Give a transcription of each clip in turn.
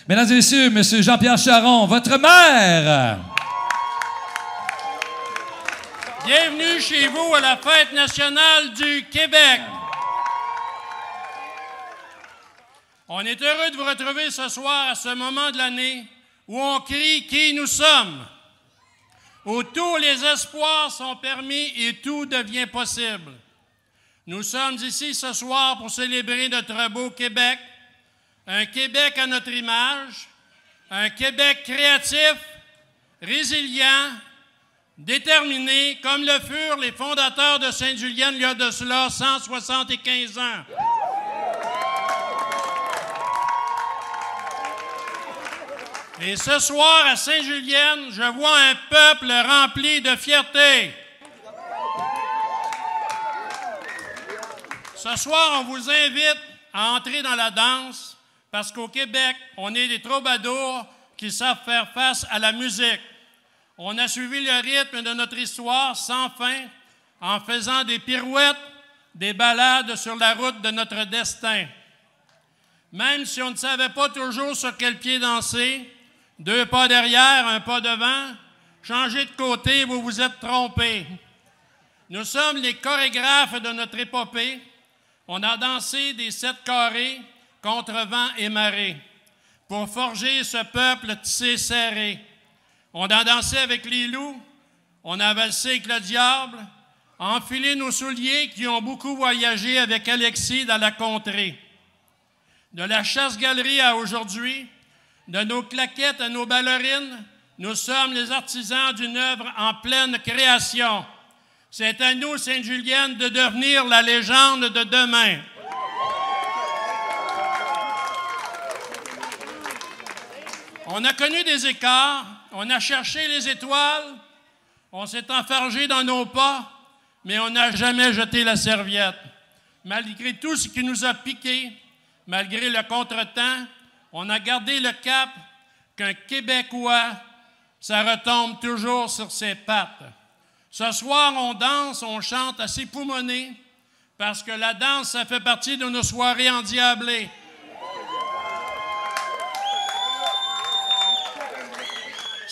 Mesdames et messieurs, Monsieur Jean-Pierre Charron, votre maire. Bienvenue chez vous à la Fête nationale du Québec. On est heureux de vous retrouver ce soir à ce moment de l'année où on crie qui nous sommes, où tous les espoirs sont permis et tout devient possible. Nous sommes ici ce soir pour célébrer notre beau Québec, un Québec à notre image, un Québec créatif, résilient, déterminé, comme le furent les fondateurs de Sainte-Julienne il y a de cela 175 ans. Et ce soir, à Sainte-Julienne, je vois un peuple rempli de fierté. Ce soir, on vous invite à entrer dans la danse parce qu'au Québec, on est des troubadours qui savent faire face à la musique. On a suivi le rythme de notre histoire sans fin en faisant des pirouettes, des balades sur la route de notre destin. Même si on ne savait pas toujours sur quel pied danser, 2 pas derrière, 1 pas devant, changez de côté, vous vous êtes trompés. Nous sommes les chorégraphes de notre épopée. On a dansé des 7 carrés contre vent et marée pour forger ce peuple tissé serré. On a dansé avec les loups, on a valsé avec le diable, enfilé nos souliers qui ont beaucoup voyagé avec Alexis dans la contrée. De la chasse-galerie à aujourd'hui, de nos claquettes à nos ballerines, nous sommes les artisans d'une œuvre en pleine création. C'est à nous, Sainte-Julienne, de devenir la légende de demain. On a connu des écarts, on a cherché les étoiles, on s'est enfargé dans nos pas, mais on n'a jamais jeté la serviette. Malgré tout ce qui nous a piqué, malgré le contretemps, on a gardé le cap qu'un Québécois, ça retombe toujours sur ses pattes. Ce soir, on danse, on chante assez poumonné, parce que la danse, ça fait partie de nos soirées endiablées.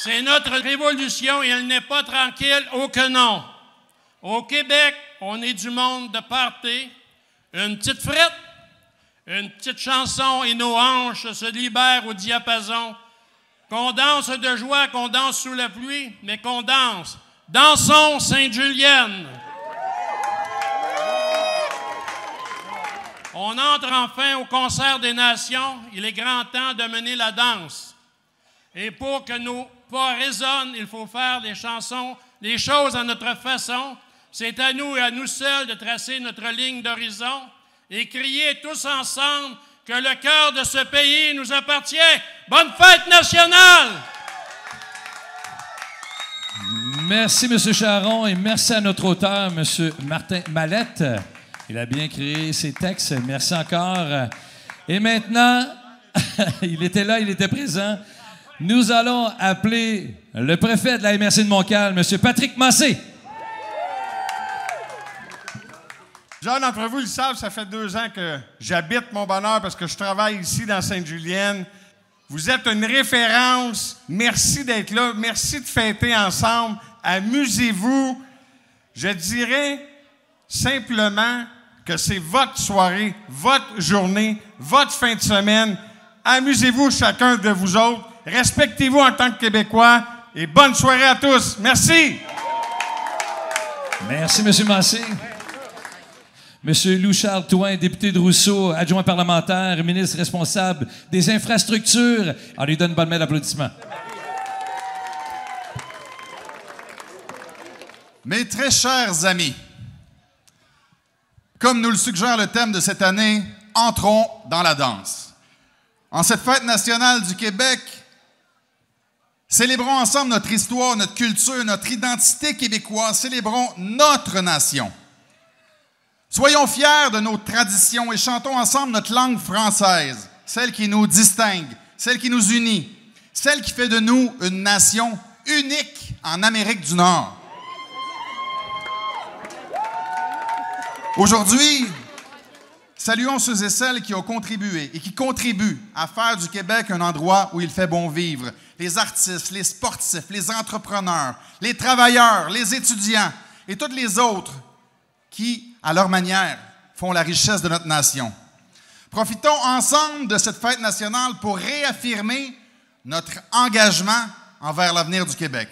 C'est notre révolution et elle n'est pas tranquille, oh que non. Au Québec, on est du monde de party, une petite frette, une petite chanson et nos hanches se libèrent au diapason. Qu'on danse de joie, qu'on danse sous la pluie, mais qu'on danse. Dansons Sainte-Julienne. On entre enfin au concert des nations. Il est grand temps de mener la danse. Et pour que nos pas résonnent, il faut faire des chansons, les choses à notre façon. C'est à nous et à nous seuls de tracer notre ligne d'horizon et crier tous ensemble que le cœur de ce pays nous appartient. Bonne fête nationale! Merci, M. Charron, et merci à notre auteur, M. Martin Mallette. Il a bien créé ses textes. Merci encore. Et maintenant, il était là, il était présent. Nous allons appeler le préfet de la MRC de Montcalm, M. Patrick Massé. Plusieurs d'entre vous le savent, ça fait 2 ans que j'habite Mont-Bonheur parce que je travaille ici dans Sainte-Julienne. Vous êtes une référence. Merci d'être là. Merci de fêter ensemble. Amusez-vous. Je dirais simplement que c'est votre soirée, votre journée, votre fin de semaine. Amusez-vous chacun de vous autres. Respectez-vous en tant que Québécois et bonne soirée à tous. Merci. Merci, M. Massé. M. Louis-Charles Thouin, député de Rousseau, adjoint parlementaire, ministre responsable des infrastructures. On lui donne une bonne main d'applaudissements. Mes très chers amis, comme nous le suggère le thème de cette année, entrons dans la danse. En cette fête nationale du Québec, célébrons ensemble notre histoire, notre culture, notre identité québécoise. Célébrons notre nation. Soyons fiers de nos traditions et chantons ensemble notre langue française, celle qui nous distingue, celle qui nous unit, celle qui fait de nous une nation unique en Amérique du Nord. Aujourd'hui, Saluons ceux et celles qui ont contribué et qui contribuent à faire du Québec un endroit où il fait bon vivre. Les artistes, les sportifs, les entrepreneurs, les travailleurs, les étudiants et toutes les autres qui, à leur manière, font la richesse de notre nation. Profitons ensemble de cette fête nationale pour réaffirmer notre engagement envers l'avenir du Québec.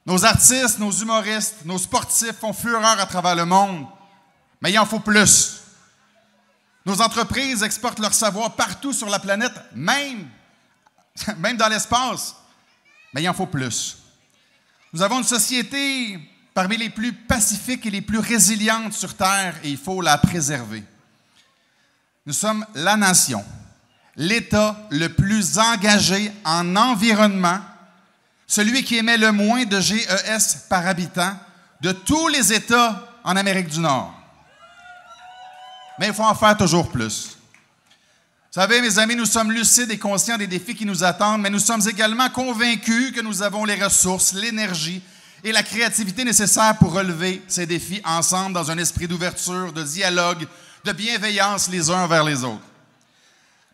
Nos artistes, nos humoristes, nos sportifs font fureur à travers le monde, mais il en faut plus. Nos entreprises exportent leur savoir partout sur la planète, même dans l'espace, mais il en faut plus. Nous avons une société parmi les plus pacifiques et les plus résilientes sur Terre et il faut la préserver. Nous sommes la nation, l'État le plus engagé en environnement, celui qui émet le moins de GES par habitant de tous les États en Amérique du Nord. Mais il faut en faire toujours plus. Vous savez, mes amis, nous sommes lucides et conscients des défis qui nous attendent, mais nous sommes également convaincus que nous avons les ressources, l'énergie et la créativité nécessaires pour relever ces défis ensemble dans un esprit d'ouverture, de dialogue, de bienveillance les uns envers les autres.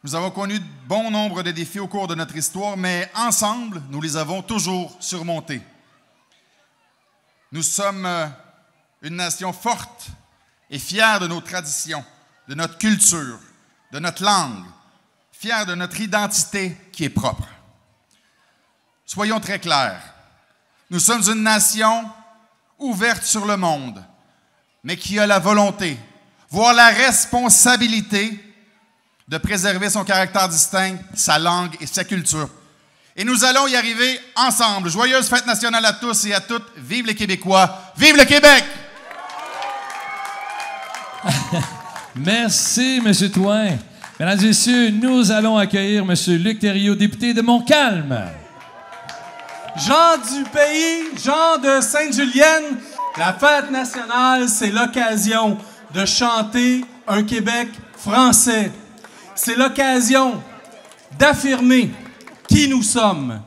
Nous avons connu de bon nombre de défis au cours de notre histoire, mais ensemble, nous les avons toujours surmontés. Nous sommes une nation forte et fière de nos traditions, de notre culture, de notre langue, fière de notre identité qui est propre. Soyons très clairs. Nous sommes une nation ouverte sur le monde, mais qui a la volonté, voire la responsabilité de préserver son caractère distinct, sa langue et sa culture. Et nous allons y arriver ensemble. Joyeuse fête nationale à tous et à toutes. Vive les Québécois. Vive le Québec! Merci, M. Thouin. Mesdames et messieurs, nous allons accueillir M. Luc Thériault, député de Montcalm. Gens du pays, gens de Sainte-Julienne, la fête nationale, c'est l'occasion de chanter un Québec français. C'est l'occasion d'affirmer qui nous sommes.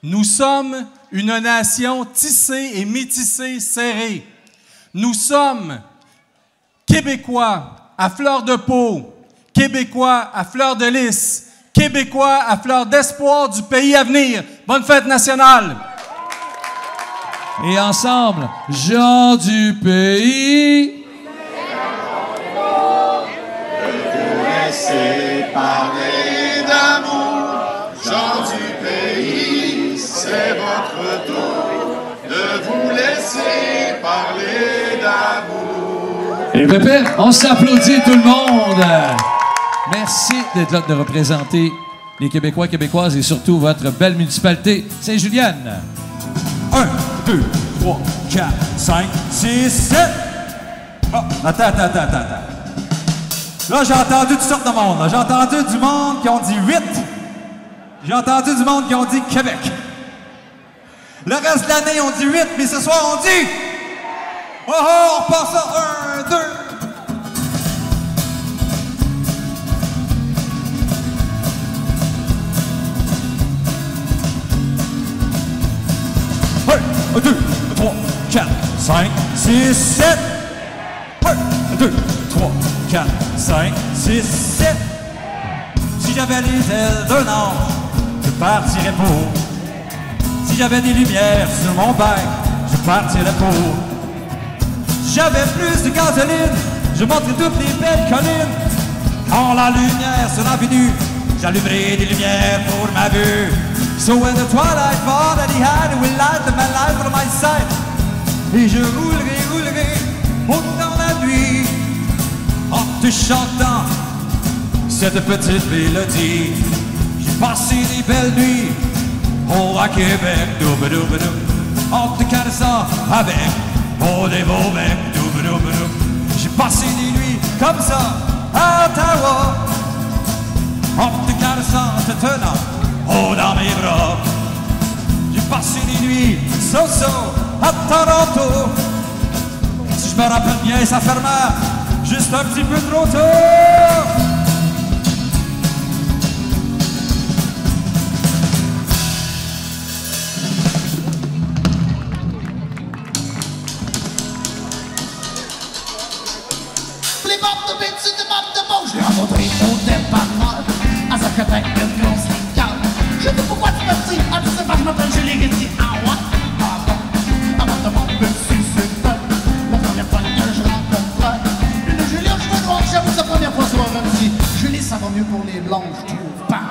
Nous sommes une nation tissée et métissée serrée. Nous sommes Québécois à fleur de peau, Québécois à fleur de lys, Québécois à fleur d'espoir du pays à venir. Bonne fête nationale! Et ensemble, gens du pays. Laissez parler d'amour, gens du pays, c'est votre tour de vous laisser parler d'amour. Et Pépé, on s'applaudit tout le monde. Merci d'être là, de représenter les Québécois, Québécoises et surtout votre belle municipalité Sainte-Julienne. 1, 2, 3, 4, 5, 6, 7. Oh, attends. Là, j'ai entendu toutes sortes de monde. Là. J'ai entendu du monde qui ont dit 8. J'ai entendu du monde qui ont dit Québec. Le reste de l'année, on dit 8, mais ce soir, on dit... Oh, on passe à 1, 2... 1, 2, 3, 4, 5, 6, 7. 1, 2, 3, 4, 5, 6, 7. Si j'avais les ailes d'un ange, je partirais pour. Si j'avais des lumières sur mon bec, je partirais pour. Si j'avais plus de gasoline, je monterais toutes les belles collines. Quand la lumière sera venue, j'allumerai des lumières pour ma vue. So when the twilight falls and the hand will light my life from my sight. Et je roulerai, dans la nuit, en te chantant cette petite mélodie. J'ai passé des belles nuits, oh à Québec, doubadoubadoub, en te caressant avec mon dévot bec, doubadoubadoub. J'ai passé des nuits comme ça à Ottawa, en te caressant, te tenant oh dans mes bras. J'ai passé des nuits so-so à Toronto. Si je me rappelle bien, ça ferma juste un petit peu trop tôt. Flip up! pas mieux pour les blondes, je trouve. Pam!